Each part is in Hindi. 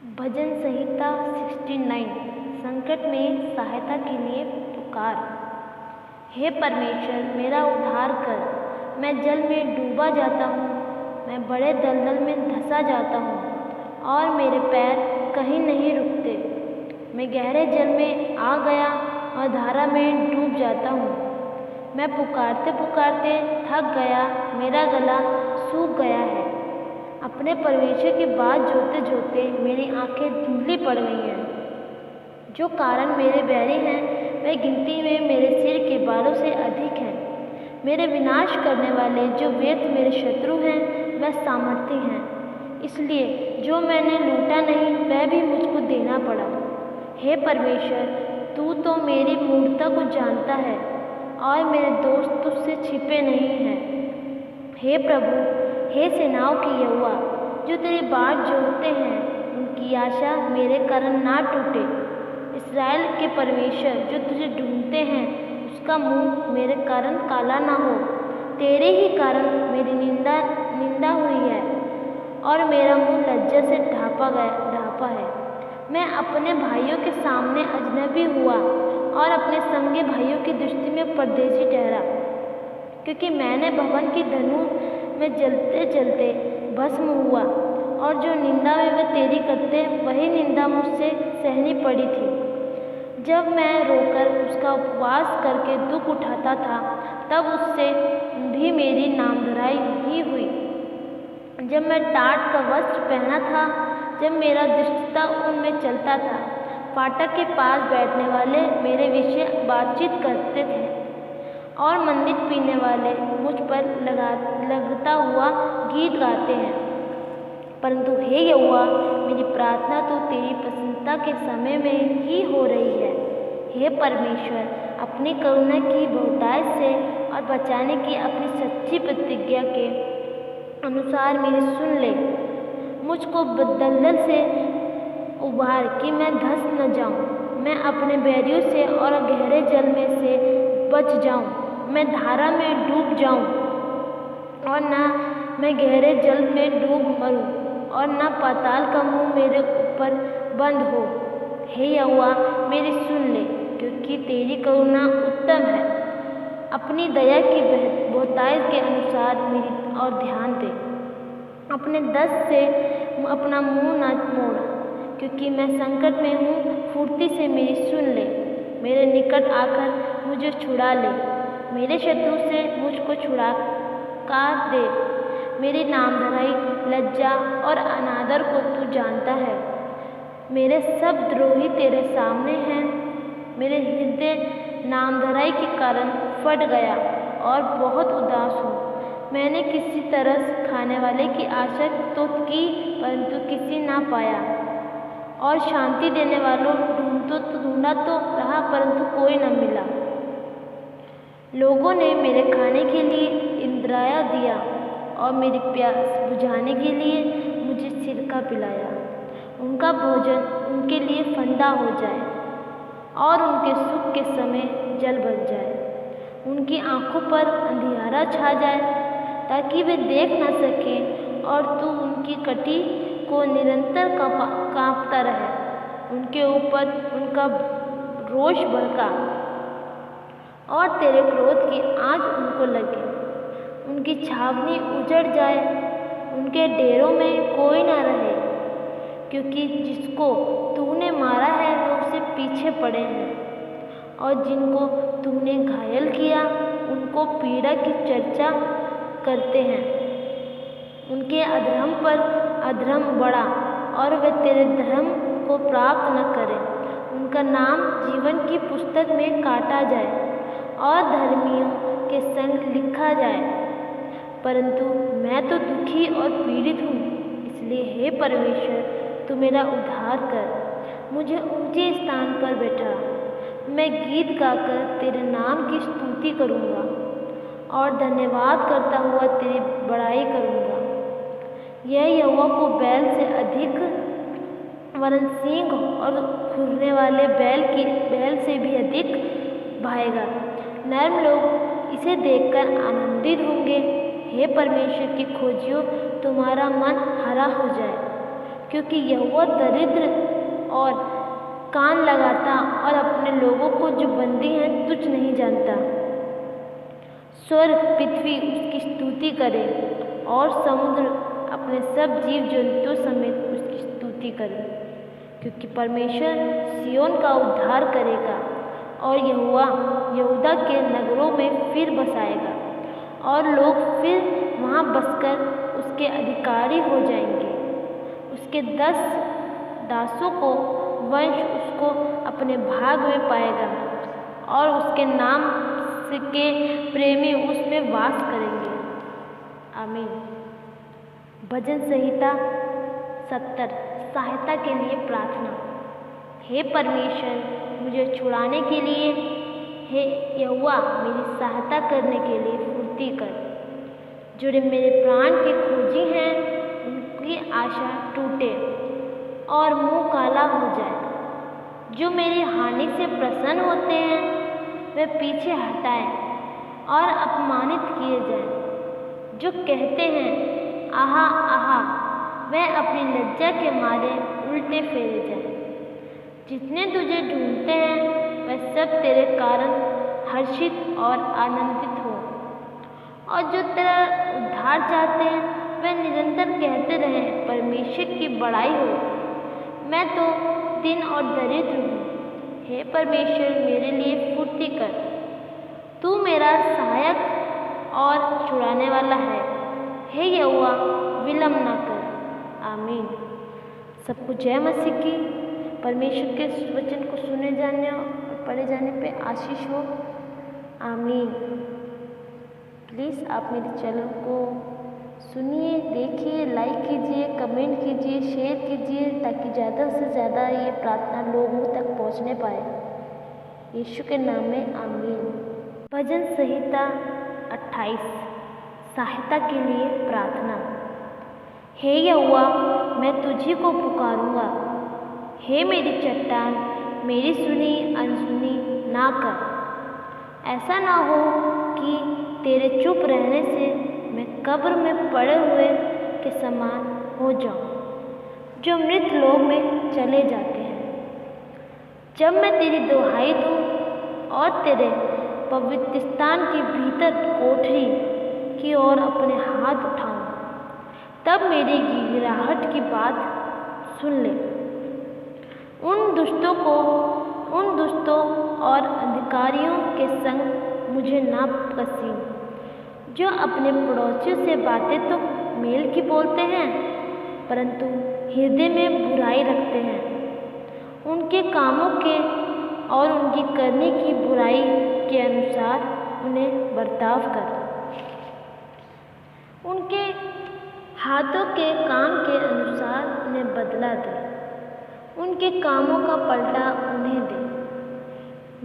भजन संहिता 69। संकट में सहायता के लिए पुकार। हे परमेश्वर, मेरा उद्धार कर। मैं जल में डूबा जाता हूँ, मैं बड़े दलदल में धंसा जाता हूँ और मेरे पैर कहीं नहीं रुकते। मैं गहरे जल में आ गया और धारा में डूब जाता हूँ। मैं पुकारते पुकारते थक गया, मेरा गला सूख गया है। अपने परमेश्वर की बात जोते जोते मेरी आंखें धुंधली पड़ गई हैं। जो कारण मेरे बैरी हैं वह गिनती में मेरे सिर के बालों से अधिक हैं। मेरे विनाश करने वाले जो व्यर्थ मेरे शत्रु हैं वह सामर्थी हैं। इसलिए जो मैंने लूटा नहीं वह भी मुझको देना पड़ा। हे परमेश्वर, तू तो मेरी मूर्खता को जानता है और मेरे दोष तुझसे छिपे नहीं हैं। हे प्रभु, हे सेनाओं की यहोवा, जो तेरी बाट जोहते हैं उनकी आशा मेरे कारण ना टूटे। इस्राएल के परमेश्वर जो तुझे ढूंढते हैं उसका मुंह मेरे कारण काला ना हो। तेरे ही कारण मेरी निंदा हुई है और मेरा मुंह लज्जा से ढांपा है। मैं अपने भाइयों के सामने अजनबी हुआ और अपने संगे भाइयों की दृष्टि में परदेशी ठहरा, क्योंकि मैंने भवन की धनु में जलते जलते भस्म हुआ और जो निंदा में वह तेरी करते वही निंदा मुझसे सहनी पड़ी थी। जब मैं रोकर उसका उपवास करके दुख उठाता था तब उससे भी मेरी नामधराई ही हुई। जब मैं टाट का वस्त्र पहना था, जब मेरा दृष्टता उनमें चलता था, फाटक के पास बैठने वाले मेरे विषय बातचीत करते थे और मंदिर पीने वाले मुझ पर लगता हुआ गीत गाते हैं। परंतु हे यहोवा, मेरी प्रार्थना तो तेरी प्रसन्नता के समय में ही हो रही है। हे परमेश्वर, अपनी करुणा की बहुतायत से और बचाने की अपनी सच्ची प्रतिज्ञा के अनुसार मेरी सुन ले। मुझको दलदल से उबार कि मैं धंस न जाऊं। मैं अपने बैरियों से और गहरे जल में से बच जाऊं। मैं धारा में डूब जाऊं और ना मैं गहरे जल में डूब मरूं और ना पाताल का मुंह मेरे ऊपर बंद हो। हे यहोवा, मेरी सुन ले, क्योंकि तेरी करुणा उत्तम है। अपनी दया की बहुतायत के अनुसार मेरी और ध्यान दे। अपने दस्त से अपना मुंह ना मोड़, क्योंकि मैं संकट में हूँ। फुर्ती से मेरी सुन ले, मेरे निकट आकर मुझे छुड़ा ले। मेरे शत्रु से मुझको छुड़ा कर दे। मेरी नामधराई, लज्जा और अनादर को तू जानता है। मेरे सब द्रोही तेरे सामने हैं। मेरे हृदय नामधराई के कारण फट गया और बहुत उदास हूँ। मैंने किसी तरस खाने वाले की आशा तो की, परंतु किसी ना पाया, और शांति देने वालों ढूंढा तो रहा, परंतु कोई न मिला। लोगों ने मेरे खाने के लिए इंद्राया दिया और मेरी प्यास बुझाने के लिए मुझे सिरका पिलाया। उनका भोजन उनके लिए फंदा हो जाए और उनके सुख के समय जल बन जाए। उनकी आंखों पर अंधियारा छा जाए ताकि वे देख न सकें, और तू उनकी कटी को निरंतर कांपता रहे। उनके ऊपर उनका रोष भड़का और तेरे क्रोध की आँच उनको लगे। उनकी छावनी उजड़ जाए, उनके डेरों में कोई न रहे, क्योंकि जिसको तूने मारा है वो उससे पीछे पड़े हैं, और जिनको तूने घायल किया उनको पीड़ा की चर्चा करते हैं। उनके अधर्म पर अधर्म बढ़ा और वे तेरे धर्म को प्राप्त न करें। उनका नाम जीवन की पुस्तक में काटा जाए और धर्मियों के संग लिखा जाए। परंतु मैं तो दुखी और पीड़ित हूँ। इसलिए हे परमेश्वर, तू मेरा उद्धार कर। मुझे ऊंचे स्थान पर बैठा। मैं गीत गाकर तेरे नाम की स्तुति करूँगा और धन्यवाद करता हुआ तेरी बड़ाई करूँगा। यह यहोवा को बैल से अधिक, वरन सींग और खुरने वाले बैल से भी अधिक भाएगा। नर्म लोग इसे देखकर आनंदित होंगे। हे परमेश्वर की खोजियों, तुम्हारा मन हरा हो जाए। क्योंकि यहोवा दरिद्र और कान लगाता और अपने लोगों को जो बंदी हैं तुच्छ नहीं जानता। स्वर्ग पृथ्वी उसकी स्तुति करे और समुद्र अपने सब जीव जंतुओं समेत उसकी स्तुति करे, क्योंकि परमेश्वर सिय्योन का उद्धार करेगा और यहोवा यहूदा के नगरों में फिर बसाएगा और लोग फिर वहाँ बसकर उसके अधिकारी हो जाएंगे। उसके 10 दासों को वंश उसको अपने भाग में पाएगा और उसके नाम के प्रेमी उसमें वास करेंगे। आमीन। भजन संहिता 70 सहायता के लिए प्रार्थना। हे परमेश्वर, मुझे छुड़ाने के लिए, हे यहोवा मेरी सहायता करने के लिए फुर्ती कर। जो मेरे प्राण के खोजी हैं उनकी आशा टूटे और मुंह काला हो जाए। जो मेरी हानि से प्रसन्न होते हैं वे पीछे हटाए और अपमानित किए जाएं। जो कहते हैं आहा आहा, वे अपनी लज्जा के मारे उल्टे फेरे जाएं। जितने तुझे ढूंढते हैं वे सब तेरे कारण हर्षित और आनंदित हो, और जो तेरा उद्धार चाहते हैं वे निरंतर कहते रहें परमेश्वर की बड़ाई हो। मैं तो दीन और दरिद्र हूँ। हे परमेश्वर, मेरे लिए फुर्ती कर। तू मेरा सहायक और छुड़ाने वाला है। हे यहोवा, विलम्ब न कर। आमीन। सबको जय मसीह की। परमेश्वर के वचन को सुने जाने और पढ़े जाने पे आशीष हो। आमीन। प्लीज़ आप मेरे चैनल को सुनिए, देखिए, लाइक कीजिए, कमेंट कीजिए, शेयर कीजिए, ताकि ज़्यादा से ज़्यादा ये प्रार्थना लोगों तक पहुंचने पाए। यीशु के नाम में आमीन। भजन संहिता 28 सहायता के लिए प्रार्थना। हे यहोवा, मैं तुझी को पुकारूंगा। हे मेरी चट्टान, मेरी सुनी अनसुनी ना कर। ऐसा ना हो कि तेरे चुप रहने से मैं कब्र में पड़े हुए के समान हो जाऊं, जो मृत लोक में चले जाते हैं। जब मैं तेरी दुहाई दूं और तेरे पवित्र स्थान के भीतर कोठरी की ओर अपने हाथ उठाऊं, तब मेरी गिड़गिड़ाहट की बात सुन ले। उन दुष्टों और अधिकारियों के संग मुझे ना कसी, जो अपने पड़ोसियों से बातें तो मेल की बोलते हैं, परंतु हृदय में बुराई रखते हैं। उनके कामों के और उनकी करने की बुराई के अनुसार उन्हें बर्ताव कर। उनके हाथों के काम के अनुसार उन्हें बदला दे। उनके कामों का पलटा उन्हें दे।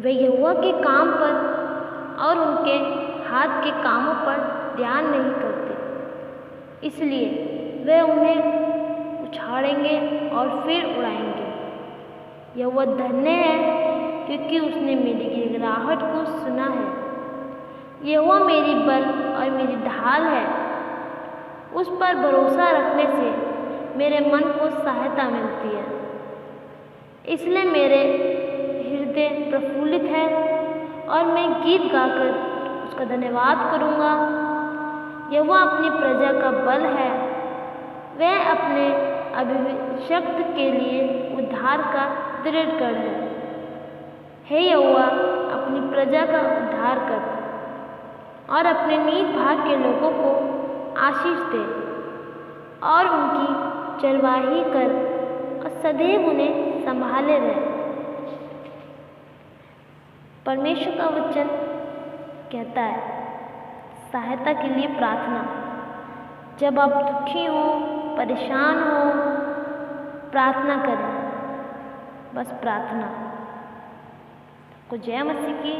वे यहोवा के काम पर और उनके हाथ के कामों पर ध्यान नहीं करते, इसलिए वे उन्हें उछाड़ेंगे और फिर उड़ाएंगे। यहोवा धन्य है, क्योंकि उसने मेरी गिड़गिड़ाहट को सुना है। यहोवा मेरी बल और मेरी ढाल है। उस पर भरोसा रखने से मेरे मन को सहायता मिलती है। इसलिए मेरे हृदय प्रफुल्लित है और मैं गीत गाकर उसका धन्यवाद करूँगा। यहोवा अपनी प्रजा का बल है। वह अपने अभिषिक्त के लिए उद्धार का दृढ़ गढ़ है। हे यहोवा, अपनी प्रजा का उद्धार कर और अपने नीच भाग के लोगों को आशीष दे और उनकी चरवाही कर और सदैव उन्हें संभाले रहे। परमेश्वर का वचन कहता है सहायता के लिए प्रार्थना। जब आप दुखी हो, परेशान हो, प्रार्थना करें। बस प्रार्थना। को जय मसीह की।